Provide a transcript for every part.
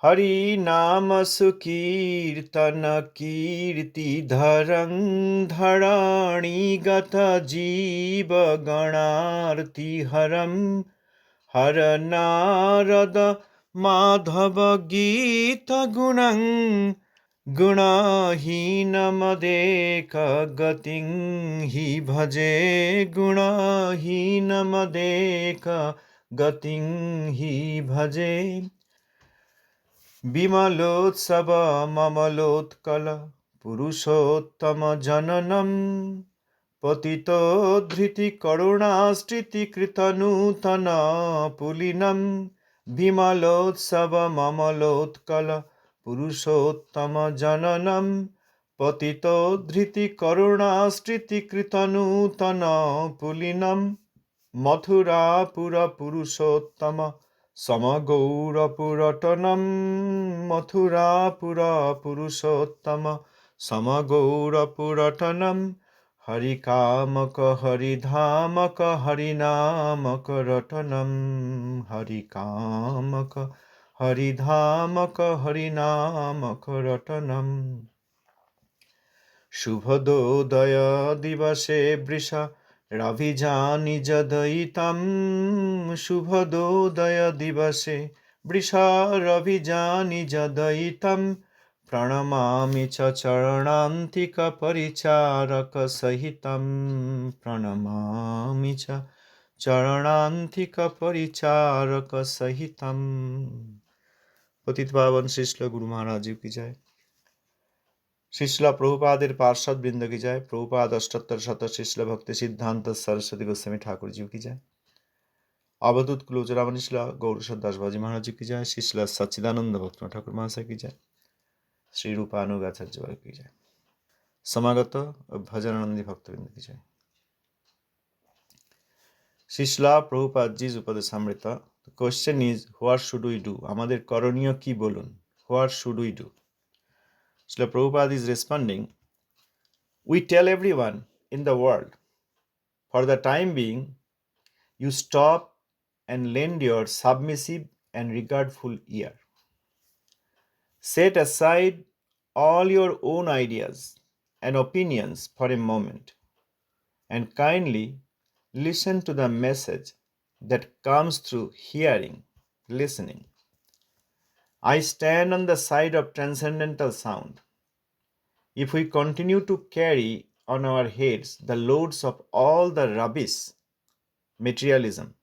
Hari Nama Sukirtana Kirti Dharang Dharani Gata Jiva Ganarti Haram Hara Narada Madhava Gita Gunang Gunahinamade gating hi bhaje Gunahinamade gating hi bhaje Bimalotsava mamalotkala Purushottama jananam Patito dhriti karuna striti kritanutana pulinam Bimalotsava mamalotkala Purushottama jananam Patito dhriti karuna striti kritanutana pulinam Mathura pura purushottama Samagaura puratanam Mathura pura purushottama Samagaura puratanam Harikamaka haridhamaka harinamaka ratanam Harikamaka haridhamaka harinamaka ratanam Shubhodaya divase brisha Ravijani jadaitam Shubhodaya divase Brisha Ravijani jadaitam Pranamami cha charanantika paricharaka sahitam Pranamami cha charanantika paricharaka sahitam पतित पावन श्रील गुरु महाराज जी की जय श्रीला प्रभुपादेर पार्षद बृंद की जय प्रभुपाद अष्टोत्तर शत श्रील भक्ति सिद्धांत सरस्वती गोस्वामी ठाकुर जी की जय अवधूत कुलोचरामणि श्रीला गौर दास बाजी महाराज जी की जय श्रीला सच्चिदानंद भक्त ठाकुर महाशय की जय श्री रूपानुगाचार्य की जय समागत भजनानंदी भक्तवृंद की जय Srila Prabhupada ji उपदेशामृता The question is, what should we do? আমাদের করণীয় কি বলুন? What should we do? Srila Prabhupada is responding, we tell everyone in the world, for the time being, you stop and lend your submissive and regardful ear. Set aside all your own ideas and opinions for a moment and kindly listen to the message that comes through hearing, listening. I stand on the side of transcendental sound. If we continue to carry on our heads the loads of all the rubbish, materialism,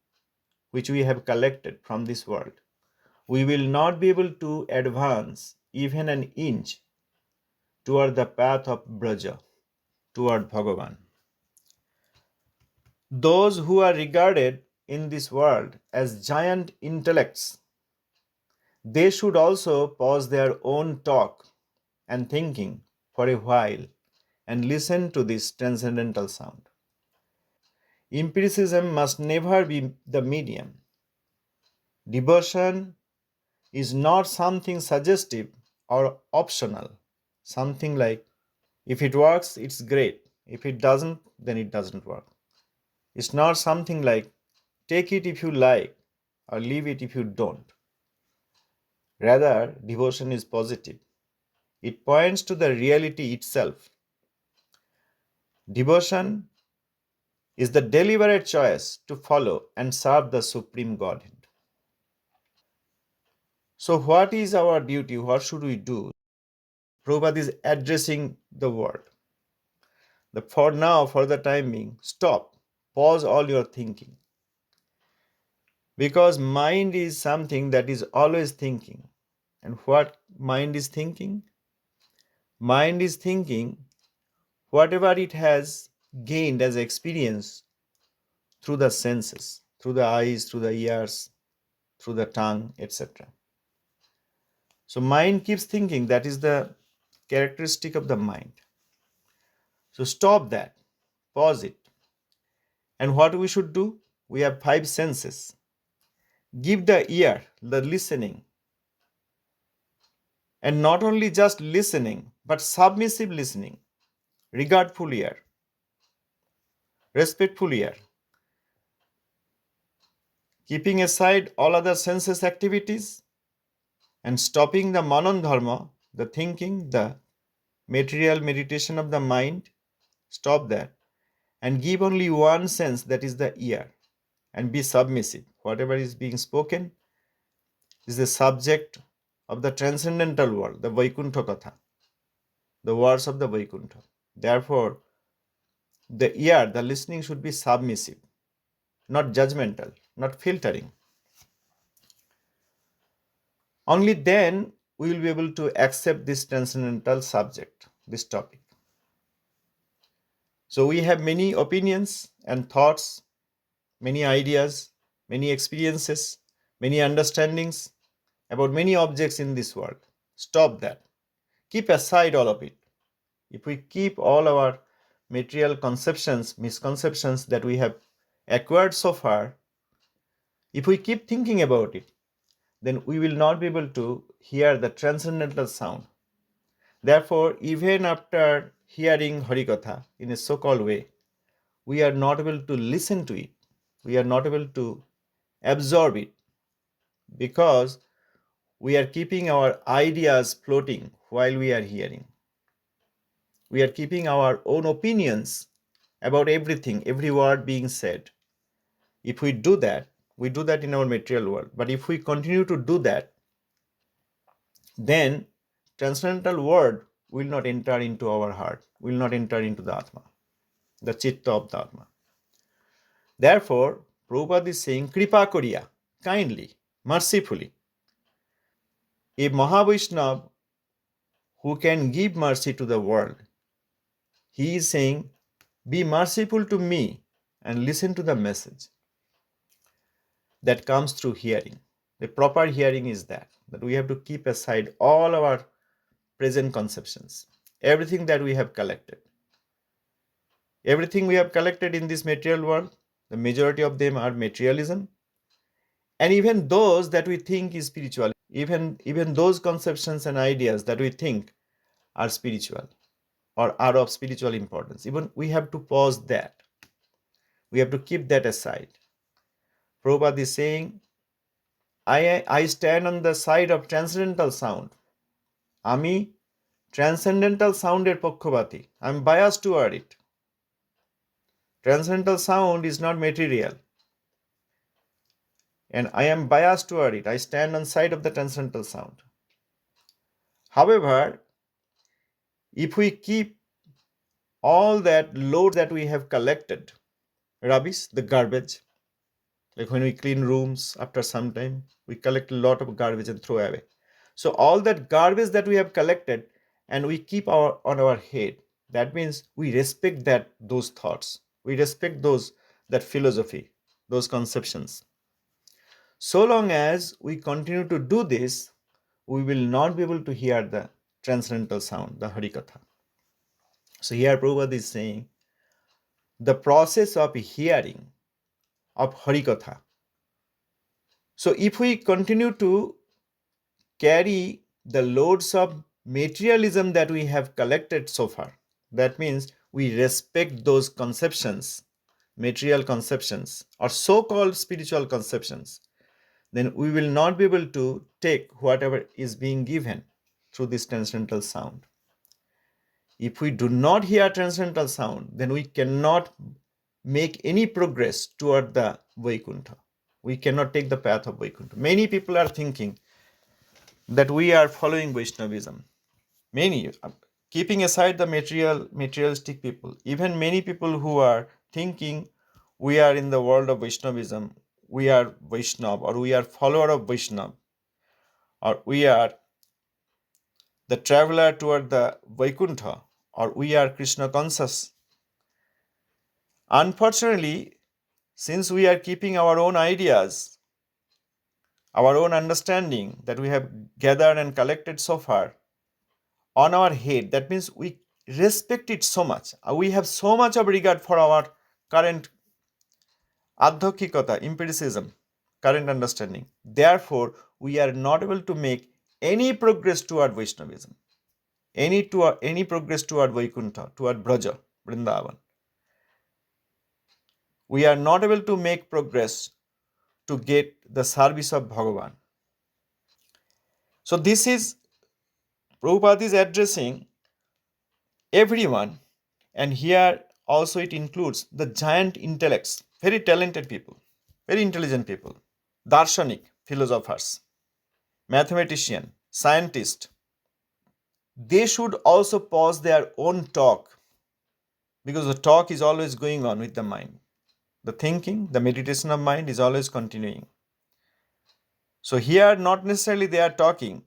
which we have collected from this world, we will not be able to advance even an inch toward the path of Braja, toward Bhagavan. Those who are regarded in this world as giant intellects, they should also pause their own talk and thinking for a while and listen to this transcendental sound. Empiricism must never be the medium. Devotion is not something suggestive or optional, something like if it works, it's great. If it doesn't, then it doesn't work. It's not something like take it if you like or leave it if you don't. Rather, devotion is positive. It points to the reality itself. Devotion is the deliberate choice to follow and serve the Supreme Godhead. So, what is our duty? What should we do? Prabhupada is addressing the world. For now, for the time being, stop. Pause all your thinking. Because mind is something that is always thinking. And what mind is thinking? Mind is thinking whatever it has gained as experience through the senses, through the eyes, through the ears, through the tongue, etc. So mind keeps thinking. That is the characteristic of the mind. So stop that. Pause it. And what we should do? We have 5 senses. Give the ear, the listening. And not only just listening, but submissive listening. Regardful ear. Respectful ear. Keeping aside all other senses activities and stopping the manan dharma, the thinking, the material meditation of the mind, stop that, and give only one sense, that is the ear, and be submissive. Whatever is being spoken is the subject of the transcendental world, the Vaikuntha Katha, the words of the Vaikuntha. Therefore, the ear, the listening should be submissive, not judgmental, not filtering. Only then we will be able to accept this transcendental subject, this topic. So we have many opinions and thoughts, many ideas, many experiences, many understandings about many objects in this world. Stop that. Keep aside all of it. If we keep all our material conceptions, misconceptions that we have acquired so far, if we keep thinking about it, then we will not be able to hear the transcendental sound. Therefore, even after hearing Harikatha in a so-called way, we are not able to listen to it. We are not able to absorb it because we are keeping our ideas floating while we are hearing. We are keeping our own opinions about everything, every word being said. If we do that, we do that in our material world. But if we continue to do that, then transcendental word will not enter into our heart, will not enter into the Atma, the Chitta of the Atma. Therefore, Prabhupada is saying, Kripa Koriya, kindly, mercifully. A Mahavaishnav who can give mercy to the world, he is saying, be merciful to me and listen to the message that comes through hearing. The proper hearing is that we have to keep aside all our present conceptions, everything that we have collected. Everything we have collected in this material world, the majority of them are materialism. And even those that we think is spiritual, even those conceptions and ideas that we think are spiritual or are of spiritual importance, even we have to pause that. We have to keep that aside. Prabhupada is saying, I stand on the side of transcendental sound. আমি transcendental sound এর পক্ষপাতী. I'm biased toward it. Transcendental sound is not material. And I am biased toward it. I stand on side of the transcendental sound. However, if we keep all that load that we have collected, rubbish, the garbage, like when we clean rooms after some time, we collect a lot of garbage and throw away. So all that garbage that we have collected and we keep on our head, that means we respect those thoughts, we respect that philosophy, those conceptions. So long as we continue to do this, we will not be able to hear the transcendental sound, the Harikatha. So here Prabhupada is saying the process of hearing of Harikatha. So if we continue to carry the loads of materialism that we have collected so far, that means we respect those conceptions, material conceptions or so-called spiritual conceptions, then we will not be able to take whatever is being given through this transcendental sound. If we do not hear transcendental sound, then we cannot make any progress toward the Vaikuntha. We cannot take the path of Vaikuntha. Many people are thinking that we are following Vaishnavism. Many, keeping aside the materialistic people, even many people who are thinking we are in the world of Vaishnavism, we are Vaishnav, or we are follower of Vaishnav, or we are the traveler toward the Vaikuntha, or we are Krishna conscious. Unfortunately, since we are keeping our own ideas, our own understanding that we have gathered and collected so far on our head, that means we respect it so much. We have so much of regard for our current adhokikata, empiricism, current understanding. Therefore, we are not able to make any progress toward Vaishnavism, any progress toward Vaikuntha, toward Braja, Vrindavan. We are not able to make progress to get the service of Bhagavan. So this is, Prabhupada is addressing everyone, and here also it includes the giant intellects, very talented people, very intelligent people, darshanik, philosophers, mathematician, scientist. They should also pause their own talk, because the talk is always going on with the mind. The thinking, the meditation of mind is always continuing. So here, not necessarily they are talking,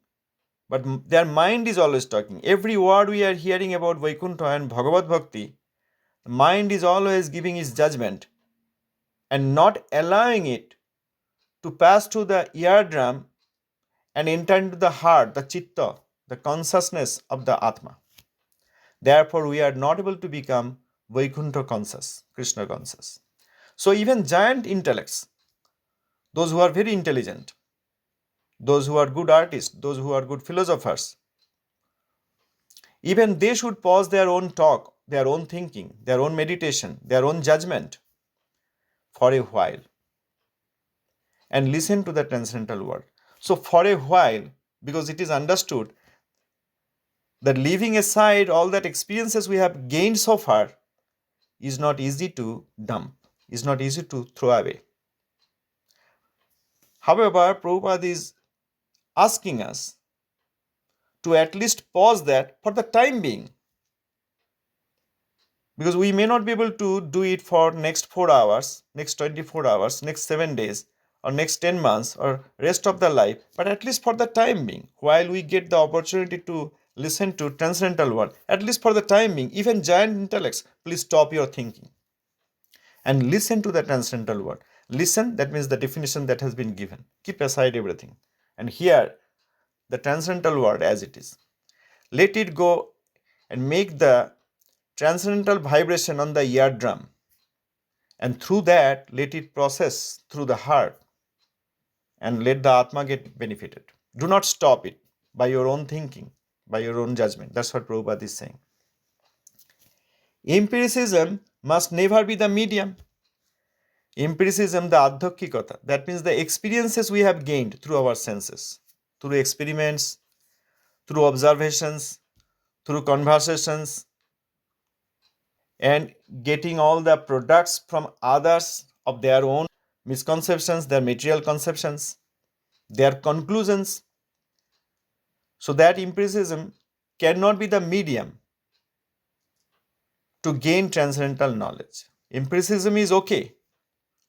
but their mind is always talking. Every word we are hearing about Vaikuntha and Bhagavad Bhakti, mind is always giving its judgment and not allowing it to pass through the eardrum and enter into the heart, the chitta, the consciousness of the Atma. Therefore, we are not able to become Vaikuntha conscious, Krishna conscious. So even giant intellects, those who are very intelligent, those who are good artists, those who are good philosophers, even they should pause their own talk, their own thinking, their own meditation, their own judgment for a while and listen to the transcendental word. So, for a while, because it is understood that leaving aside all that experiences we have gained so far is not easy to dump, is not easy to throw away. However, Prabhupada is asking us to at least pause that for the time being, because we may not be able to do it for next 4 hours, next 24 hours, next 7 days, or next 10 months, or rest of the life, but at least for the time being, while we get the opportunity to listen to transcendental word, at least for the time being, even giant intellects, please stop your thinking and listen to the transcendental word. Listen, that means the definition that has been given. Keep aside everything and hear the transcendental word as it is. Let it go and make the transcendental vibration on the eardrum, and through that let it process through the heart and let the Atma get benefited. Do not stop it by your own thinking, by your own judgment. That's what Prabhupada is saying. Empiricism must never be the medium. Empiricism, the adhyokikata, that means the experiences we have gained through our senses, through experiments, through observations, through conversations, and getting all the products from others of their own misconceptions, their material conceptions, their conclusions. So that empiricism cannot be the medium to gain transcendental knowledge. Empiricism is okay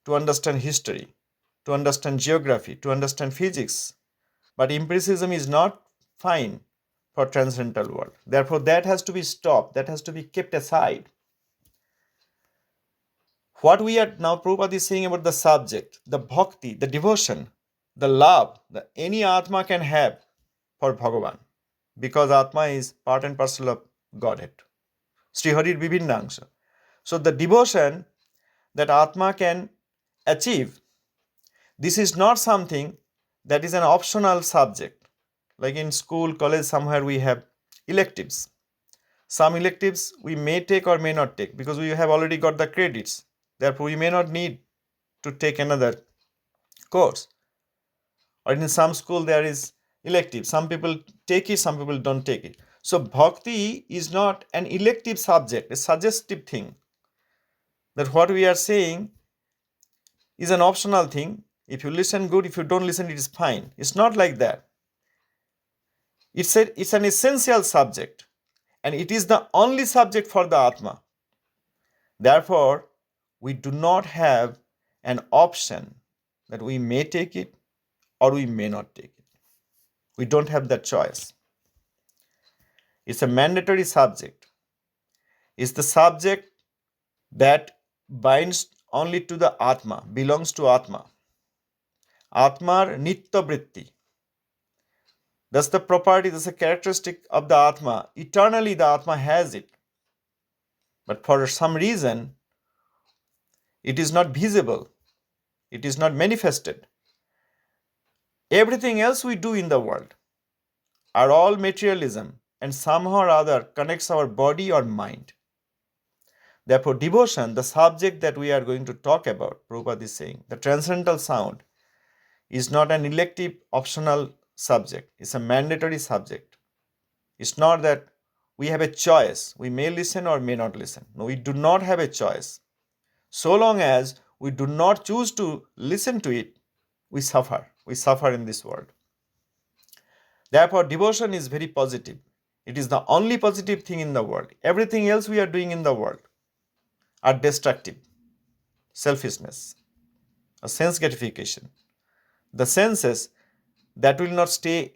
to understand history, to understand geography, to understand physics, but empiricism is not fine for transcendental world. Therefore, that has to be stopped, that has to be kept aside. What we are now, Prabhupada is saying about the subject, the bhakti, the devotion, the love that any Atma can have for Bhagavan, because Atma is part and parcel of Godhead. Sri Harir Vibhinnangsha. So the devotion that Atma can achieve, this is not something that is an optional subject. Like in school, college, somewhere we have electives. Some electives we may take or may not take because we have already got the credits. Therefore, we may not need to take another course. Or in some school, there is elective. Some people take it, some people don't take it. So, bhakti is not an elective subject, a suggestive thing. That what we are saying is an optional thing. If you listen, good. If you don't listen, it is fine. It's not like that. It's an essential subject. And it is the only subject for the Atma. Therefore, we do not have an option that we may take it or we may not take it. We don't have that choice. It's a mandatory subject. It's the subject that binds only to the Atma, belongs to Atma. Atmar nitya vritti. That's the property, that's the characteristic of the Atma. Eternally, the Atma has it. But for some reason, it is not visible. It is not manifested. Everything else we do in the world are all materialism and somehow or other connects our body or mind. Therefore, devotion, the subject that we are going to talk about, Prabhupada is saying, the transcendental sound, is not an elective optional subject. It's a mandatory subject. It's not that we have a choice. We may listen or may not listen. No, we do not have a choice. So long as we do not choose to listen to it, we suffer. We suffer in this world. Therefore, devotion is very positive. It is the only positive thing in the world. Everything else we are doing in the world are destructive. Selfishness, a sense gratification. The senses that will not stay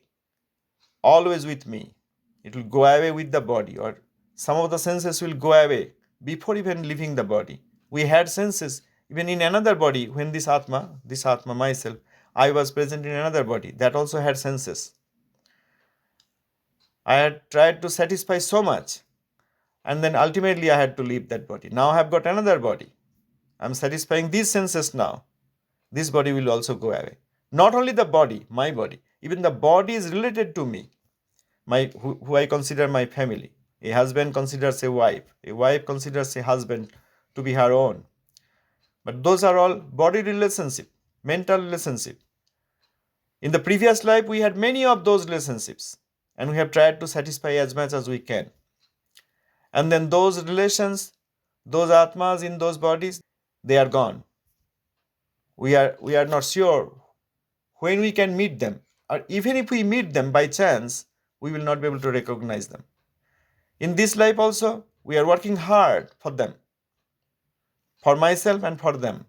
always with me. It will go away with the body, or some of the senses will go away before even leaving the body. We had senses even in another body when this Atma, myself, I was present in another body that also had senses. I had tried to satisfy so much, and then ultimately I had to leave that body. Now I have got another body. I'm satisfying these senses now. This body will also go away. Not only the body, my body, even the body is related to me, who I consider my family. A husband considers a wife considers a husband to be her own. But those are all body relationship, mental relationship. In the previous life, we had many of those relationships, and we have tried to satisfy as much as we can. And then those relations, those atmas in those bodies, they are gone. We are not sure when we can meet them, or even if we meet them by chance, we will not be able to recognize them. In this life also, we are working hard for them, for myself and for them.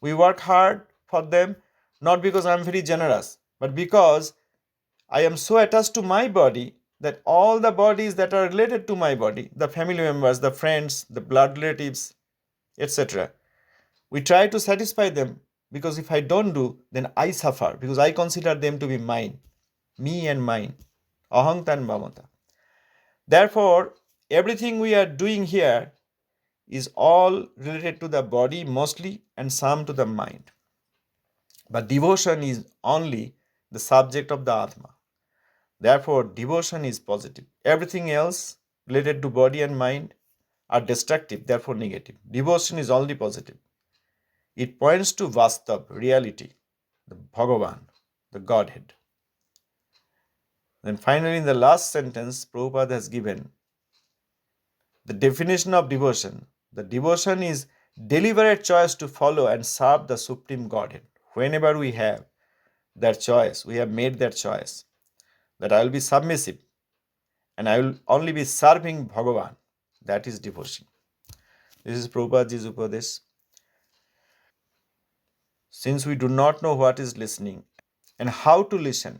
We work hard for them not because I am very generous, but because I am so attached to my body that all the bodies that are related to my body, the family members, the friends, the blood relatives, etc., we try to satisfy them, because if I don't do, then I suffer, because I consider them to be mine, me and mine, ahanta and mamata. Therefore, everything we are doing here is all related to the body mostly, and some to the mind. But devotion is only the subject of the Atma. Therefore, devotion is positive. Everything else related to body and mind are destructive, therefore negative. Devotion is only positive. It points to Vastav, reality, the Bhagavan, the Godhead. Then finally, in the last sentence, Prabhupada has given the definition of devotion. The devotion is deliberate choice to follow and serve the Supreme Godhead. Whenever we have that choice, we have made that choice, that I will be submissive and I will only be serving Bhagavan. That is devotion. This is Prabhupada's Upadesh. Since we do not know what is listening and how to listen,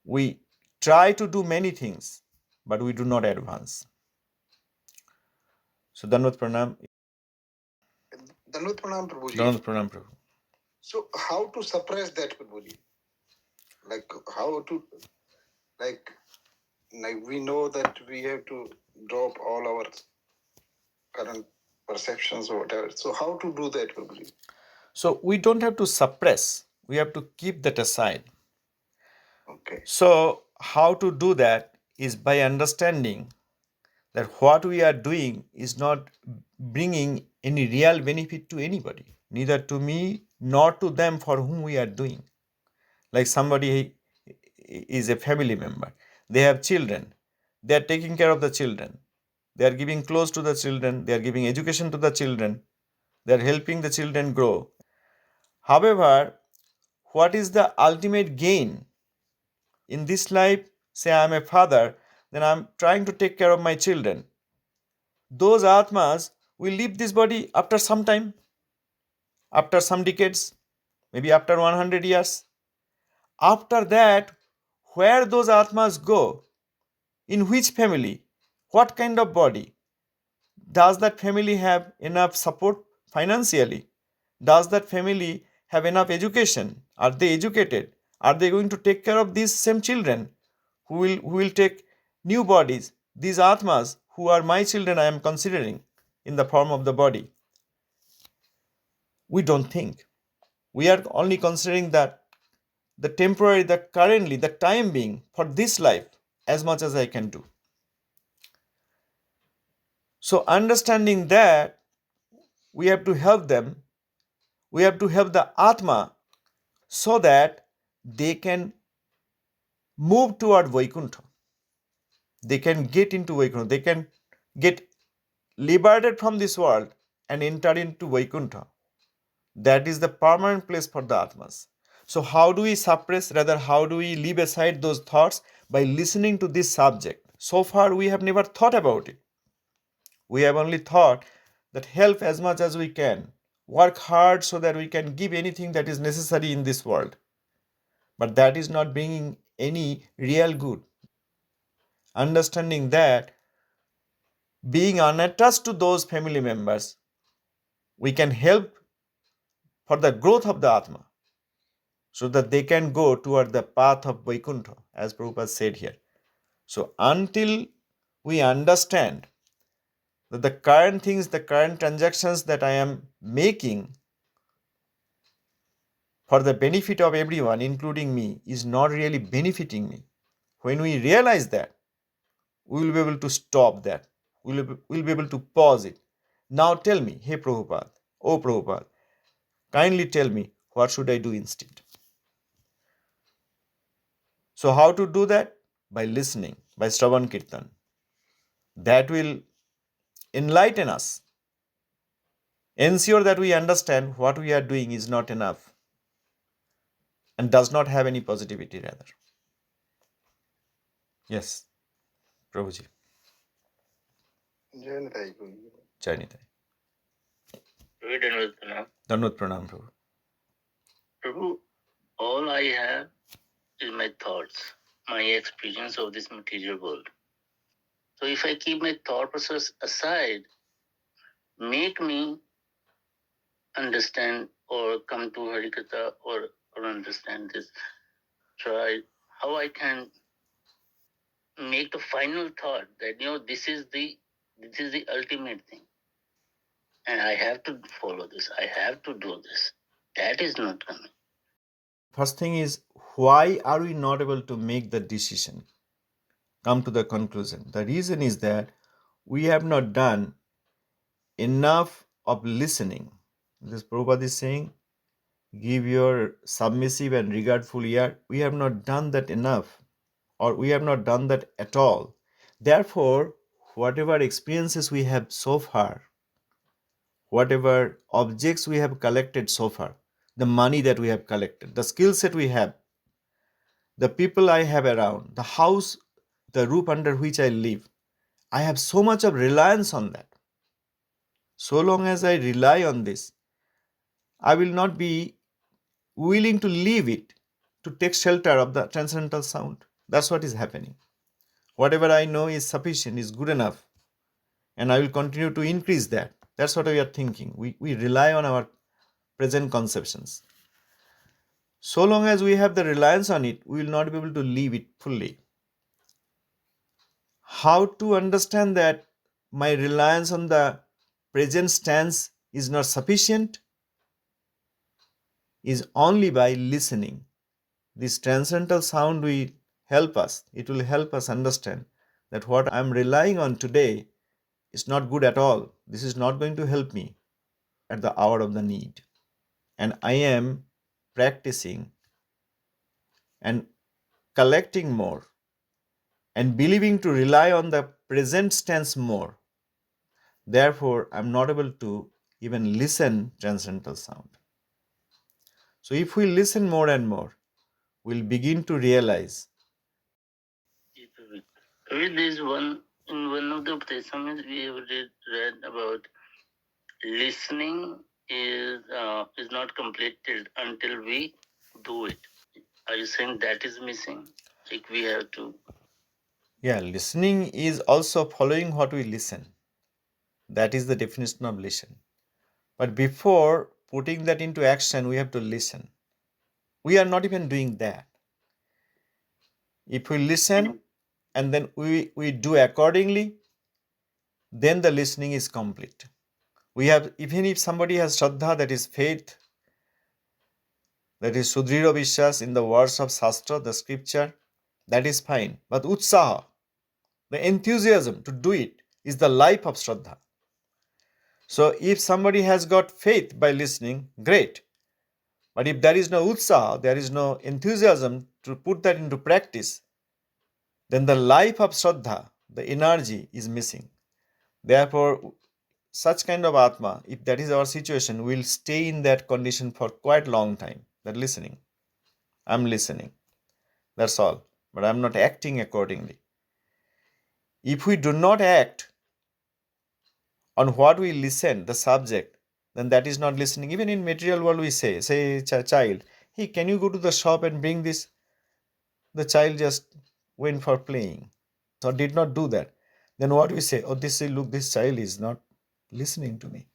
we try to do many things, but we do not advance. So, Danvat Pranam. Danvat Pranam, Prabhuji. Danvat Pranam, Prabhu. So, how to suppress that, Prabhuji? Like, how to, like we know that we have to drop all our current perceptions or whatever. So, how to do that, Prabhuji? So, we don't have to suppress, we have to keep that aside. Okay. So, how to do that is by understanding that what we are doing is not bringing any real benefit to anybody, neither to me nor to them for whom we are doing. Like somebody is a family member, they have children, they are taking care of the children, they are giving clothes to the children, they are giving education to the children, they are helping the children grow. However, what is the ultimate gain? In this life, say I am a father, then I am trying to take care of my children. Those Atmas will leave this body after some time, after some decades, maybe after 100 years. After that, where those Atmas go, in which family, what kind of body? Does that family have enough support financially? Does that family have enough education? Are they educated? Are they going to take care of these same children who will take new bodies? These Atmas who are my children, I am considering in the form of the body. We don't think. We are only considering that the temporary, the currently, the time being for this life as much as I can do. So, understanding that, we have to help them, we have to help the Atma so that they can move toward Vaikuntha. They can get into Vaikuntha. They can get liberated from this world and enter into Vaikuntha. That is the permanent place for the Atmas. So, how do we suppress, rather, how do we leave aside those thoughts? By listening to this subject. So far, we have never thought about it. We have only thought that help as much as we can, work hard so that we can give anything that is necessary in this world. But that is not bringing any real good. Understanding that being unattached to those family members, we can help for the growth of the Atma so that they can go toward the path of Vaikuntha, as Prabhupada said here. So, until we understand that the current things, the current transactions that I am making for the benefit of everyone, including me, is not really benefiting me. When we realize that, we will be able to stop that. We'll be able to pause it. Now tell me, hey Prabhupada, oh Prabhupada, kindly tell me what should I do instead. So how to do that? By listening, by Shravan Kirtan. That will enlighten us. Ensure that we understand what we are doing is not enough and does not have any positivity rather. Yes, Prabhuji. Jai Guru. Jai Nitai. Dandavat Pranam. Dandavat Pranam, Prabhu. Prabhu, all I have is my thoughts, my experience of this material world. So if I keep my thought process aside, make me understand or come to Harikatha or understand this. Try how I can make the final thought that this is the ultimate thing. And I have to follow this. I have to do this. That is not coming. First thing is, why are we not able to make the decision? Come to the conclusion. The reason is that we have not done enough of listening. This Prabhupada is saying, give your submissive and regardful ear. We have not done that enough, or we have not done that at all. Therefore, whatever experiences we have so far, whatever objects we have collected so far, the money that we have collected, the skill set we have, the people I have around, the house, the roof under which I live, I have so much of reliance on that. So long as I rely on this, I will not be willing to leave it to take shelter of the transcendental sound. That's what is happening. Whatever I know is sufficient, is good enough, and I will continue to increase that. That's what we are thinking. We rely on our present conceptions. So long as we have the reliance on it, we will not be able to leave it fully. How to understand that my reliance on the present stance is not sufficient is only by listening. This transcendental sound will help us. It will help us understand that what I am relying on today is not good at all. This is not going to help me at the hour of the need. And I am practicing and collecting more and believing to rely on the present stance more. Therefore, I am not able to even listen transcendental sound. So if we listen more and more, we'll begin to realize. With this one, in one of the Upadeshamrita we have read about listening is not completed until we do it. Are you saying that is missing? Like we have to. Yeah, listening is also following what we listen. That is the definition of listen. But before putting that into action, we have to listen. We are not even doing that. If we listen and then we do accordingly, then the listening is complete. We have, even if somebody has Shraddha, that is faith, that is Sudrira Vishwas in the words of Shastra, the scripture, that is fine. But Utsaha, the enthusiasm to do it, is the life of Shraddha. So if somebody has got faith by listening, great. But if there is no Utsaha, there is no enthusiasm to put that into practice, then the life of Shraddha, the energy, is missing. Therefore, such kind of Atma, if that is our situation, will stay in that condition for quite long time. That listening. I'm listening. That's all. But I'm not acting accordingly. If we do not act on what we listen, the subject, then that is not listening. Even in material world, we say child, hey, can you go to the shop and bring this? The child just went for playing or did not do that. Then what we say? Oh, this child is not listening to me.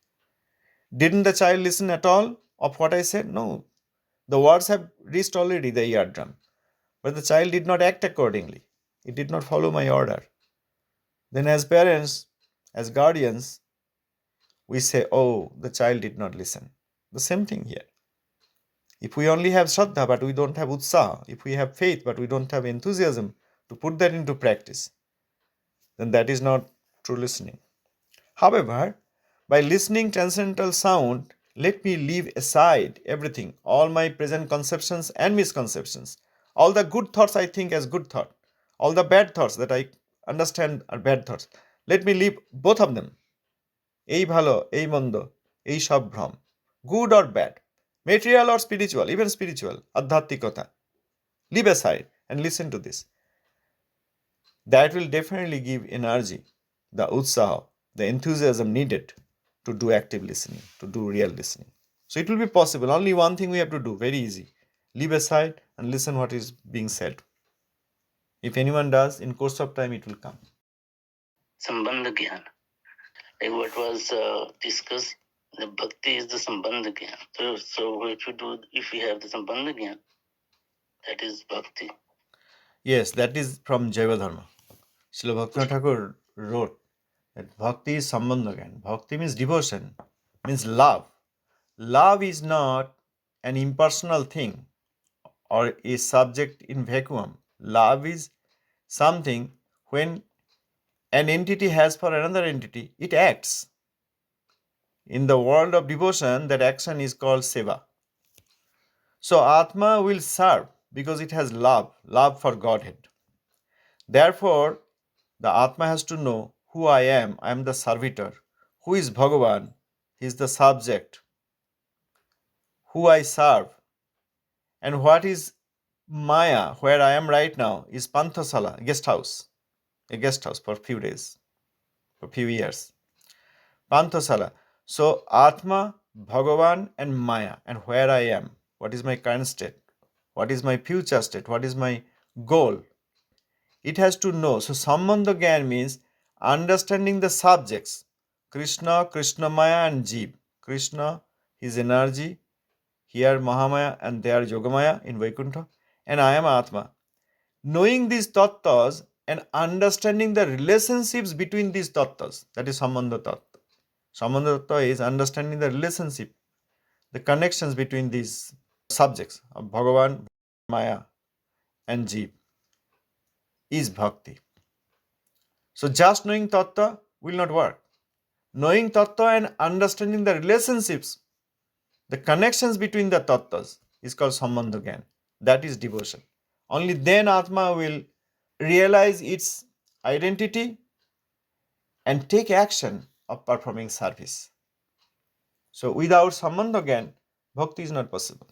Didn't the child listen at all of what I said? No. The words have reached already the eardrum. But the child did not act accordingly. It did not follow my order. Then as parents, as guardians, we say, oh, the child did not listen. The same thing here. If we only have Shraddha but we don't have Utsaha, if we have faith but we don't have enthusiasm to put that into practice, then that is not true listening. However, by listening transcendental sound, let me leave aside everything, all my present conceptions and misconceptions. All the good thoughts I think as good thought, all the bad thoughts that I understand are bad thoughts. Let me leave both of them. এই ভালো, এই মন্দ, এই সব ভ্রম. Good or bad, material or spiritual, even spiritual, adhyatmikota. Leave aside and listen to this. That will definitely give energy, the utsaha, the enthusiasm needed to do active listening, to do real listening. So it will be possible. Only one thing we have to do, very easy. Leave aside and listen what is being said. If anyone does, in course of time it will come. Sambandha Gyan. Like what was discussed, the bhakti is the Sambandha Gyan. So if we have the Sambandha Gyan, that is bhakti. Yes, that is from Jaiva Dharma. Srila Bhaktivinoda Thakur wrote that bhakti is sambandha gyan. Bhakti means devotion, means love. Love is not an impersonal thing or a subject in vacuum. Love is something when an entity has for another entity, it acts. In the world of devotion, that action is called seva. So Atma will serve because it has love for Godhead. Therefore, the Atma has to know who I am the servitor. Who is Bhagavan? He is the subject. Who I serve. And what is Maya, where I am right now, is Panthasala, guest house. A guest house for few days, for few years. Panthasala. So Atma, Bhagavan and Maya. And where I am. What is my current state? What is my future state? What is my goal? It has to know. So Sambandha Gyan means understanding the subjects. Krishna, Krishnamaya and Jeev. Krishna, his energy. Here Mahamaya and there Yogamaya in Vaikuntha. And I am Atma. Knowing these tattvas and understanding the relationships between these tattvas. That is Sambandha Tattva. Sambandha Tattva is understanding the relationship, the connections between these subjects of Bhagavan, Maya and Jeev is bhakti. So just knowing tattva will not work. Knowing tattva and understanding the relationships, the connections between the tattvas is called Sambandha Gyan. That is devotion. Only then Atma will realize its identity and take action of performing service. So without Sambandha Gyan, bhakti is not possible.